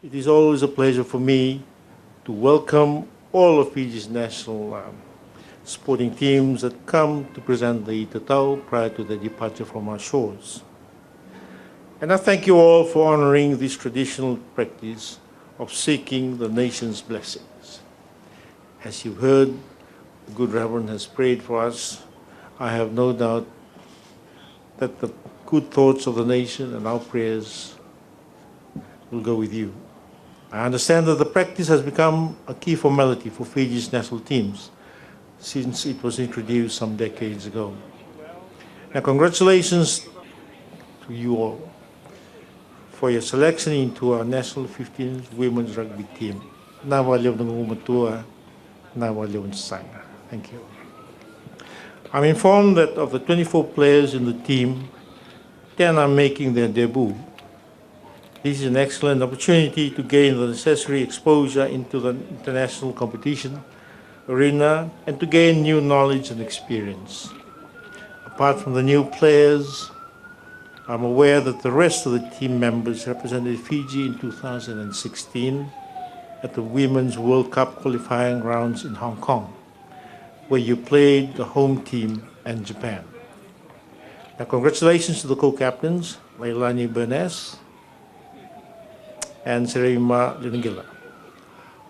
It is always a pleasure for me to welcome all of Fiji's national sporting teams that come to present the I Tatau prior to their departure from our shores. And I thank you all for honoring this traditional practice of seeking the nation's blessings. As you've heard, the good Reverend has prayed for us. I have no doubt that the good thoughts of the nation and our prayers will go with you. I understand that the practice has become a key formality for Fiji's national teams since it was introduced some decades ago. Now, congratulations to you all for your selection into our national 15th women's rugby team. Thank you. I'm informed that of the 24 players in the team, 10 are making their debut. This is an excellent opportunity to gain the necessary exposure into the international competition arena and to gain new knowledge and experience. Apart from the new players, I'm aware that the rest of the team members represented Fiji in 2016 at the Women's World Cup qualifying rounds in Hong Kong, where you played the home team and Japan. Now, congratulations to the co-captains, Leilani Bernes and Serema Linigila.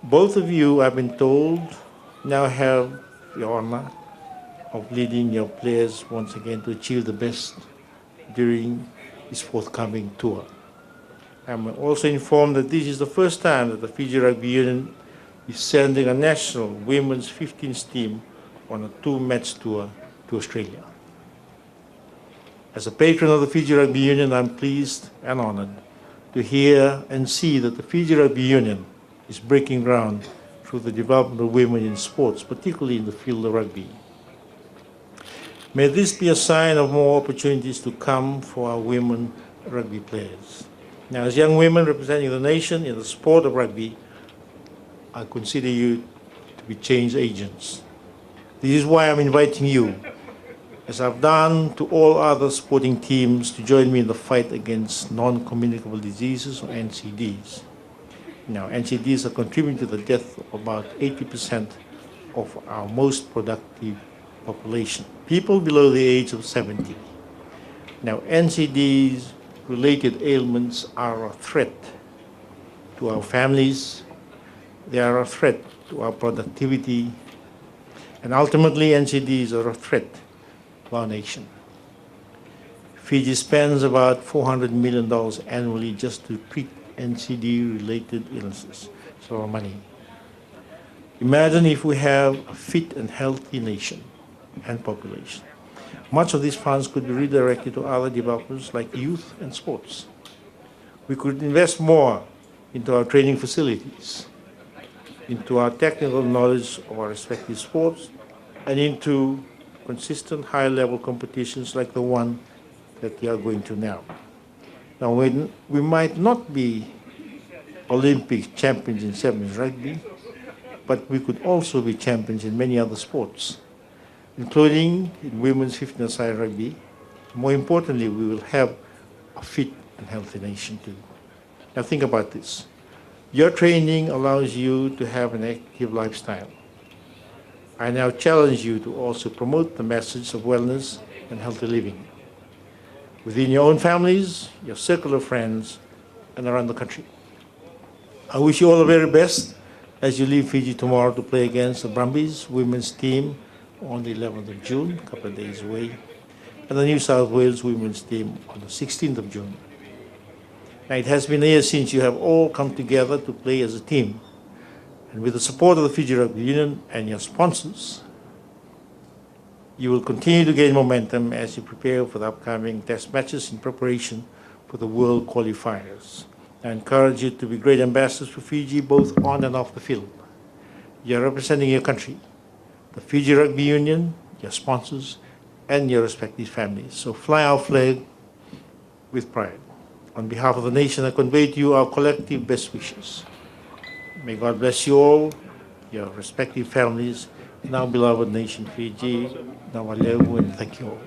Both of you, I've been told, now have the honor of leading your players once again to achieve the best during this forthcoming tour. I'm also informed that this is the first time that the Fiji Rugby Union is sending a national women's 15s team on a 2-match tour to Australia. As a patron of the Fiji Rugby Union, I'm pleased and honored to hear and see that the Fiji Rugby Union is breaking ground through the development of women in sports, particularly in the field of rugby. May this be a sign of more opportunities to come for our women rugby players. Now, as young women representing the nation in the sport of rugby, I consider you to be change agents. This is why I'm inviting you, as I've done to all other sporting teams, to join me in the fight against non-communicable diseases, or NCDs. Now, NCDs are contributing to the death of about 80% of our most productive population, people below the age of 70. Now, NCDs-related ailments are a threat to our families, they are a threat to our productivity, and ultimately NCDs are a threat to our nation. Fiji spends about $400 million annually just to treat NCD-related illnesses. It's a lot of money. Imagine if we have a fit and healthy nation and population. Much of these funds could be redirected to other developments like youth and sports. We could invest more into our training facilities, into our technical knowledge of our respective sports, and into consistent high-level competitions like the one that we are going to now. Now, we might not be Olympic champions in sevens rugby, but we could also be champions in many other sports, including in women's 15-a-side rugby. More importantly, we will have a fit and healthy nation too. Now think about this. Your training allows you to have an active lifestyle. I now challenge you to also promote the message of wellness and healthy living within your own families, your circle of friends, and around the country. I wish you all the very best as you leave Fiji tomorrow to play against the Brumbies women's team on the 11th of June, a couple of days away, and the New South Wales women's team on the 16th of June. Now, it has been a year since you have all come together to play as a team, and with the support of the Fiji Rugby Union and your sponsors, you will continue to gain momentum as you prepare for the upcoming test matches in preparation for the World Qualifiers. I encourage you to be great ambassadors for Fiji, both on and off the field. You are representing your country, the Fiji Rugby Union, your sponsors, and your respective families. So fly our flag with pride. On behalf of the nation, I convey to you our collective best wishes. May God bless you all, your respective families, and our beloved nation, Fiji. Now, and thank you all.